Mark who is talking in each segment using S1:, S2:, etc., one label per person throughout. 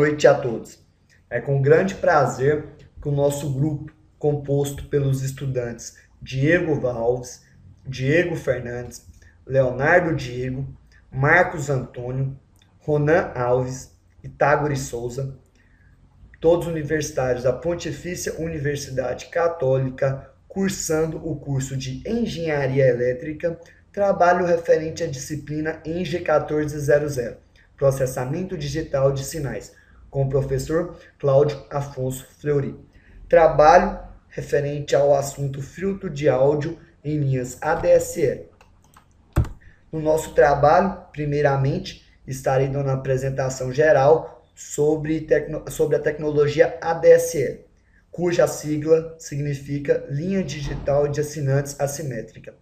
S1: noite a todos. É com grande prazer que o nosso grupo, composto pelos estudantes Diego Alves, Diego Fernandes, Leonardo Diego, Marcos Antônio, Ronan Alves e Tagore Souza, todos universitários da Pontifícia Universidade Católica, cursando o curso de Engenharia Elétrica, trabalho referente à disciplina ENGE 1400, Processamento Digital de Sinais, com o professor Cláudio Afonso Fleury. Trabalho referente ao assunto filtro de áudio em linhas ADSL. No nosso trabalho, primeiramente, estarei dando uma apresentação geral sobre a tecnologia ADSL, cuja sigla significa Linha Digital de Assinantes Assimétrica,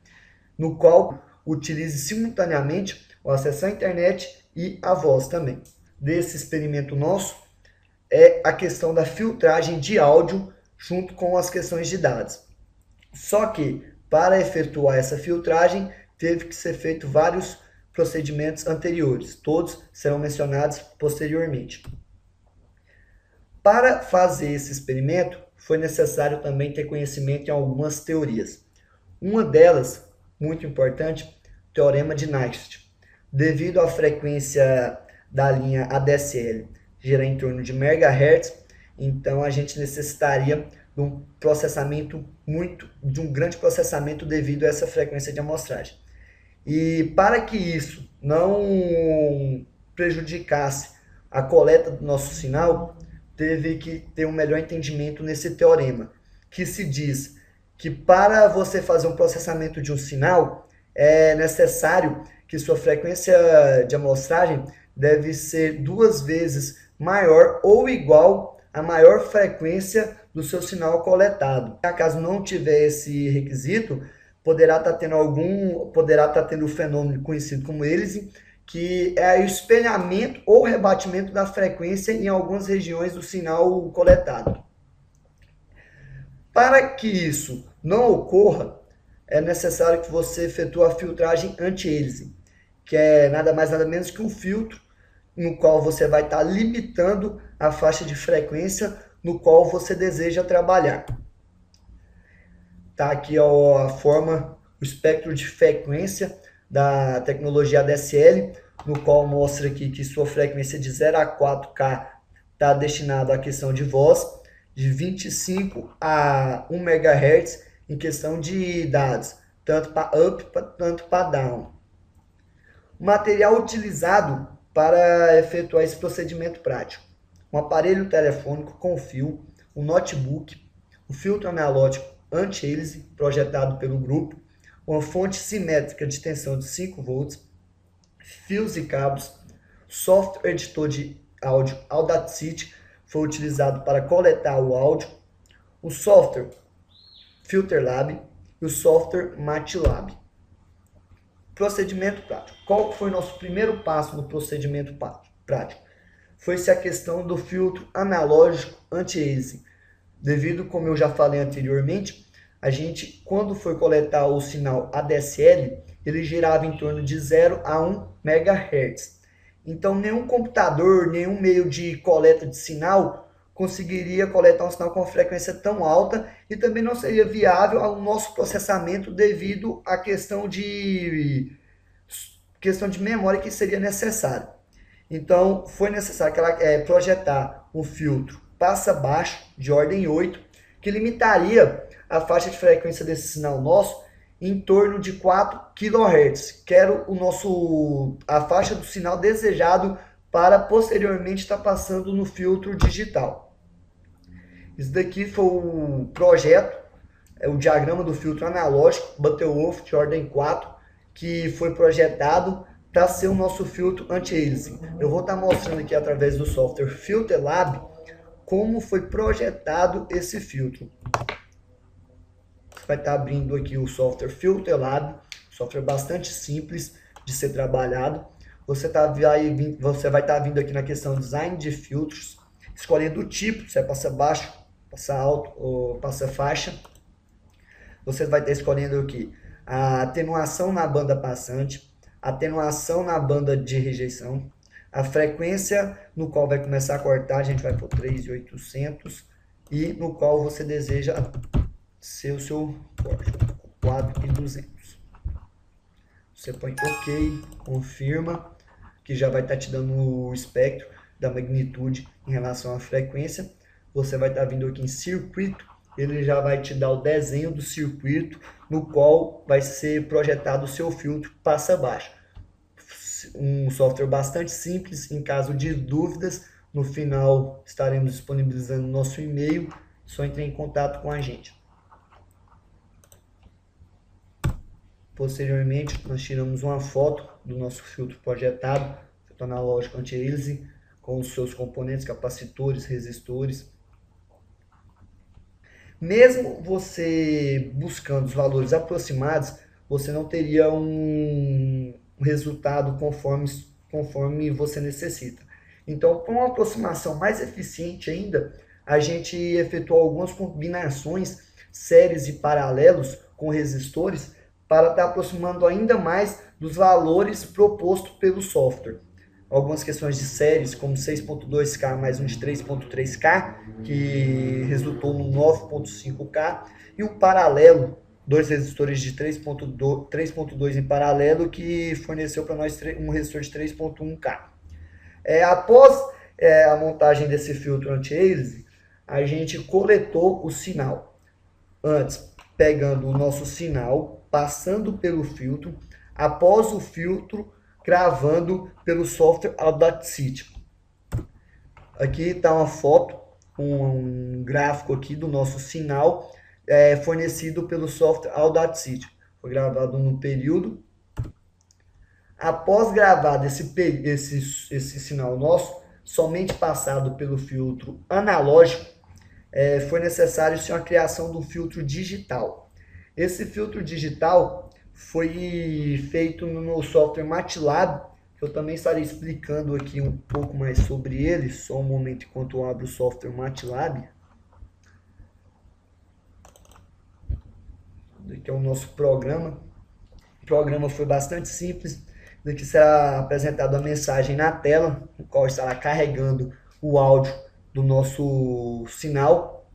S1: no qual utilize simultaneamente o acesso à internet e a voz também. Desse experimento nosso é a questão da filtragem de áudio junto com as questões de dados. Só que, para efetuar essa filtragem, teve que ser feito vários procedimentos anteriores. Todos serão mencionados posteriormente. Para fazer esse experimento, foi necessário também ter conhecimento em algumas teorias. Uma delas, muito importante, o Teorema de Nernst. Devido à frequência da linha ADSL girar em torno de MHz, então a gente necessitaria de um processamento de um grande processamento devido a essa frequência de amostragem. E para que isso não prejudicasse a coleta do nosso sinal, teve que ter um melhor entendimento nesse teorema, que se diz que para você fazer um processamento de um sinal, é necessário que sua frequência de amostragem deve ser 2 vezes maior ou igual à maior frequência do seu sinal coletado. Caso não tiver esse requisito, poderá estar tendo o fenômeno conhecido como Aliasing, que é o espelhamento ou rebatimento da frequência em algumas regiões do sinal coletado. Para que isso não ocorra, é necessário que você efetue a filtragem anti-aliasing, que é nada mais nada menos que um filtro no qual você vai estar limitando a faixa de frequência no qual você deseja trabalhar. Tá aqui a forma, o espectro de frequência da tecnologia ADSL, no qual mostra aqui que sua frequência de 0 a 4K está destinada à questão de voz, de 25 a 1 MHz em questão de dados, tanto para up quanto para down. O material utilizado para efetuar esse procedimento prático: um aparelho telefônico com fio, um notebook, um filtro analógico anti-aliasing projetado pelo grupo, uma fonte simétrica de tensão de 5 volts, fios e cabos, software editor de áudio Audacity foi utilizado para coletar o áudio, o software FilterLab e o software MATLAB. Procedimento prático. Qual foi o nosso primeiro passo no procedimento prático? Foi-se a questão do filtro analógico anti-aliasing. Devido, como eu já falei anteriormente, a gente, quando foi coletar o sinal ADSL, ele girava em torno de 0 a 1 MHz. Então, nenhum computador, nenhum meio de coleta de sinal conseguiria coletar um sinal com frequência tão alta e também não seria viável ao nosso processamento devido à questão de memória que seria necessário. Então, foi necessário projetar um filtro passa-baixo de ordem 8, que limitaria a faixa de frequência desse sinal nosso em torno de 4 kHz, que era a faixa do sinal desejado para posteriormente estar passando no filtro digital. Isso daqui foi o projeto, o diagrama do filtro analógico Butterworth de ordem 4, que foi projetado para ser o nosso filtro anti-aliasing. Eu vou estar mostrando aqui através do software FilterLab como foi projetado esse filtro. Você vai estar abrindo aqui o software FilterLab, software bastante simples de ser trabalhado. Você vai estar vindo aqui na questão design de filtros, escolhendo o tipo, se é passa baixo, passa alto ou passa faixa. Você vai estar escolhendo aqui a atenuação na banda passante, atenuação na banda de rejeição, A frequência no qual vai começar a cortar, a gente vai por 3.800 e no qual você deseja ser o seu corte, 4.200. Você põe OK, confirma, que já vai estar te dando o espectro da magnitude em relação à frequência. Você vai estar vindo aqui em circuito, ele já vai te dar o desenho do circuito no qual vai ser projetado o seu filtro passa baixo. Um software bastante simples. Em caso de dúvidas, no final estaremos disponibilizando nosso e-mail, só entre em contato com a gente. Posteriormente, nós tiramos uma foto do nosso filtro projetado, filtro analógico anti-aliasing, com os seus componentes, capacitores, resistores. Mesmo você buscando os valores aproximados, você não teria um resultado conforme você necessita. Então, para uma aproximação mais eficiente ainda, a gente efetuou algumas combinações, séries e paralelos com resistores, para estar aproximando ainda mais dos valores propostos pelo software. Algumas questões de séries, como 6.2K mais um de 3.3K, que resultou no 9.5K, e um paralelo, dois resistores de 3.2 em paralelo, que forneceu para nós um resistor de 3.1K. Após a montagem desse filtro anti-aliasing, a gente coletou o sinal. Antes, pegando o nosso sinal, passando pelo filtro, após o filtro, gravando pelo software Audacity. Aqui está uma foto, um gráfico aqui do nosso sinal, fornecido pelo software Audacity. Foi gravado no período. Após gravado esse sinal nosso, somente passado pelo filtro analógico, foi necessário sim a criação do filtro digital. Esse filtro digital foi feito no software MATLAB, que eu também estarei explicando aqui um pouco mais sobre ele, só um momento enquanto eu abro o software MATLAB. Aqui é o nosso programa. O programa foi bastante simples. Aqui será apresentada a mensagem na tela, no qual estará carregando o áudio do nosso sinal.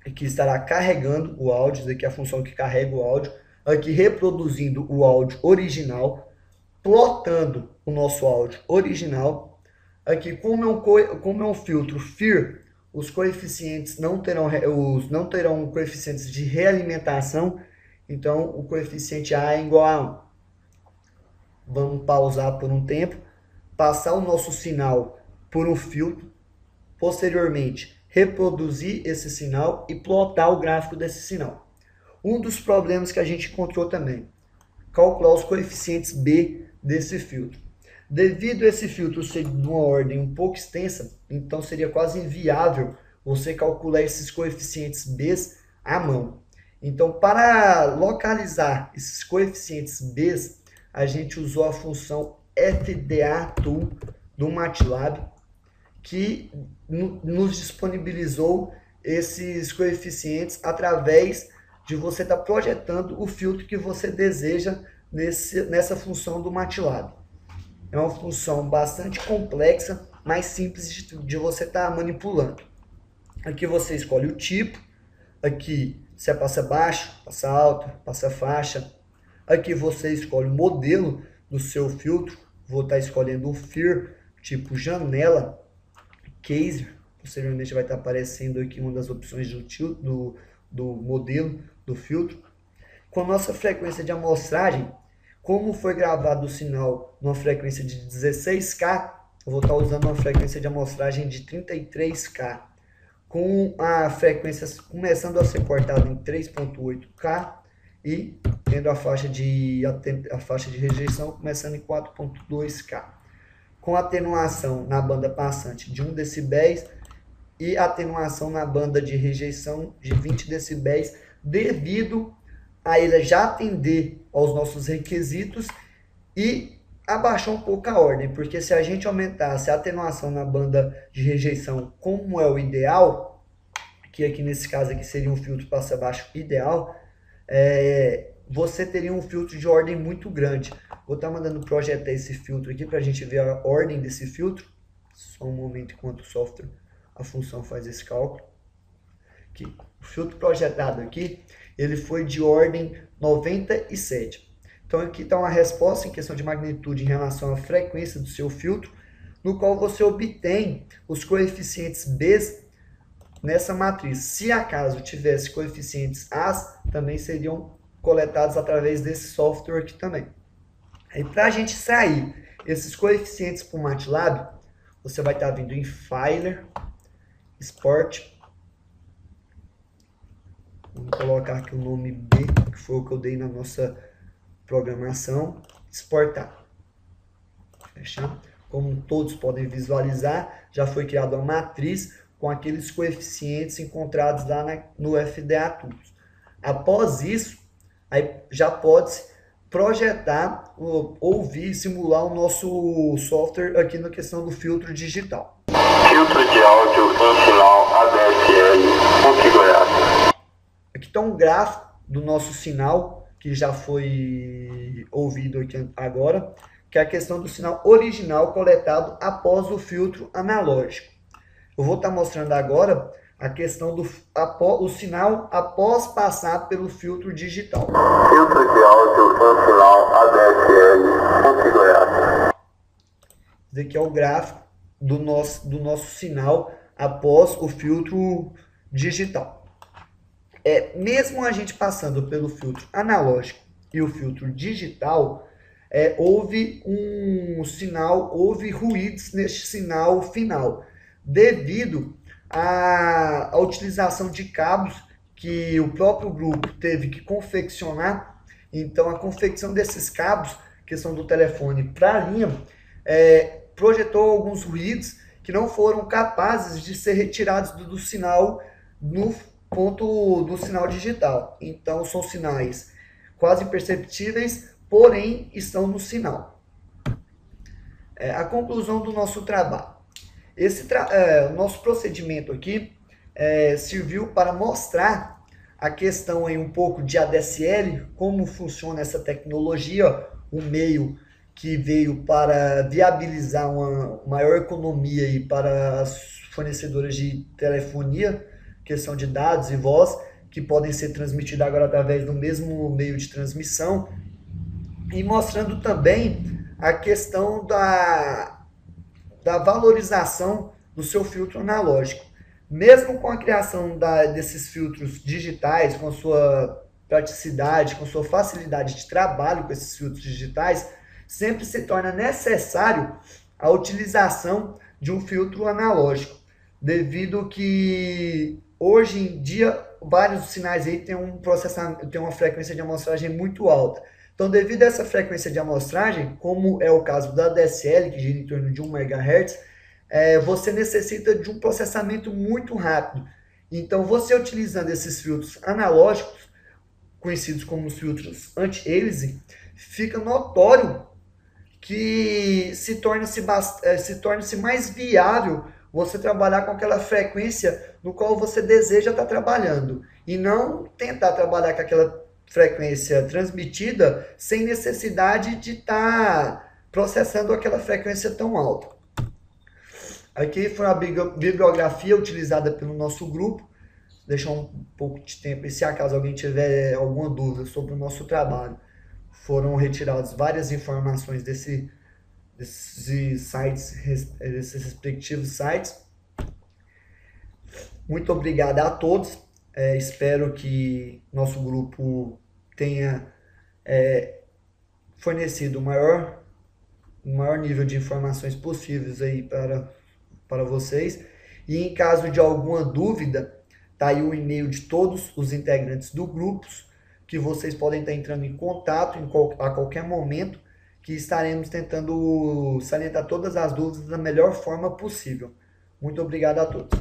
S1: Aqui estará carregando o áudio, daqui é a função que carrega o áudio. Aqui reproduzindo o áudio original, plotando o nosso áudio original. Aqui, como é um filtro FIR, os coeficientes não terão coeficientes de realimentação, então o coeficiente A é igual a 1. Vamos pausar por um tempo, passar o nosso sinal por um filtro, posteriormente reproduzir esse sinal e plotar o gráfico desse sinal. Um dos problemas que a gente encontrou também, calcular os coeficientes B desse filtro. Devido a esse filtro ser de uma ordem um pouco extensa, então seria quase inviável você calcular esses coeficientes B à mão. Então, para localizar esses coeficientes B, a gente usou a função FDATool do MATLAB, que nos disponibilizou esses coeficientes através de você estar projetando o filtro que você deseja nessa função do MATLAB. É uma função bastante complexa, mas simples de você estar manipulando. Aqui você escolhe o tipo, aqui se é passa baixo, passa alto, passa faixa. Aqui você escolhe o modelo do seu filtro, vou estar escolhendo o FIR, tipo janela, case, posteriormente vai estar aparecendo aqui uma das opções do modelo do filtro. Com a nossa frequência de amostragem, como foi gravado o sinal numa frequência de 16K, eu vou estar usando uma frequência de amostragem de 33K. Com a frequência começando a ser cortada em 3.8K e tendo a faixa de rejeição começando em 4.2K. Com atenuação na banda passante de 1 dB e atenuação na banda de rejeição de 20 dB, devido a ele já atender aos nossos requisitos e abaixar um pouco a ordem, porque se a gente aumentasse a atenuação na banda de rejeição como é o ideal, que aqui nesse caso aqui seria um filtro passa baixo ideal, você teria um filtro de ordem muito grande. Vou estar mandando projetar esse filtro aqui para a gente ver a ordem desse filtro. Só um momento enquanto o software, a função faz esse cálculo. Aqui, o filtro projetado aqui, ele foi de ordem 97. Então aqui está uma resposta em questão de magnitude em relação à frequência do seu filtro, no qual você obtém os coeficientes B nessa matriz. Se acaso tivesse coeficientes A, também seriam coletados através desse software aqui também. Aí para a gente sair esses coeficientes para o MATLAB, você vai estar vindo em Filer, Export. Vamos colocar aqui o nome B, que foi o que eu dei na nossa programação. Exportar. Fechar. Como todos podem visualizar, já foi criada uma matriz com aqueles coeficientes encontrados lá no FDA Tools. Após isso, aí já pode-se projetar, ouvir e simular o nosso software aqui na questão do filtro digital.
S2: Filtro de áudio em sinal ADSL configurado.
S1: Aqui está um gráfico do nosso sinal, que já foi ouvido aqui agora, que é a questão do sinal original coletado após o filtro analógico. Eu vou estar mostrando agora a questão do o sinal após passar pelo filtro digital.
S2: Filtro de áudio em sinal ADSL configurado.
S1: Esse aqui é o gráfico do nosso sinal após o filtro digital. Mesmo a gente passando pelo filtro analógico e o filtro digital, houve houve ruídos neste sinal final, devido à utilização de cabos que o próprio grupo teve que confeccionar. Então, a confecção desses cabos, questão do telefone para a linha, projetou alguns ruídos que não foram capazes de ser retirados do sinal no ponto do sinal digital. Então, são sinais quase imperceptíveis, porém estão no sinal. A conclusão do nosso trabalho. O nosso procedimento aqui serviu para mostrar a questão aí um pouco de ADSL, como funciona essa tecnologia, um meio que veio para viabilizar uma maior economia aí para as fornecedoras de telefonia, questão de dados e voz, que podem ser transmitidos agora através do mesmo meio de transmissão, e mostrando também a questão da valorização do seu filtro analógico. Mesmo com a criação desses filtros digitais, com sua praticidade, com sua facilidade de trabalho com esses filtros digitais, sempre se torna necessário a utilização de um filtro analógico, devido que hoje em dia vários sinais aí têm uma frequência de amostragem muito alta. Então, devido a essa frequência de amostragem, como é o caso da DSL, que gira em torno de 1 MHz, você necessita de um processamento muito rápido. Então, você utilizando esses filtros analógicos, conhecidos como os filtros anti-aliasing, fica notório que se torna-se mais viável você trabalhar com aquela frequência no qual você deseja estar trabalhando, e não tentar trabalhar com aquela frequência transmitida sem necessidade de estar processando aquela frequência tão alta. Aqui foi a bibliografia utilizada pelo nosso grupo. Deixar um pouco de tempo, e se acaso alguém tiver alguma dúvida sobre o nosso trabalho, foram retiradas várias informações desses sites, desses respectivos sites. Muito obrigado a todos. Espero que nosso grupo tenha fornecido o maior nível de informações possíveis aí para vocês. E em caso de alguma dúvida, tá aí o e-mail de todos os integrantes do grupo, que vocês podem estar entrando em contato a qualquer momento, que estaremos tentando salientar todas as dúvidas da melhor forma possível. Muito obrigado a todos.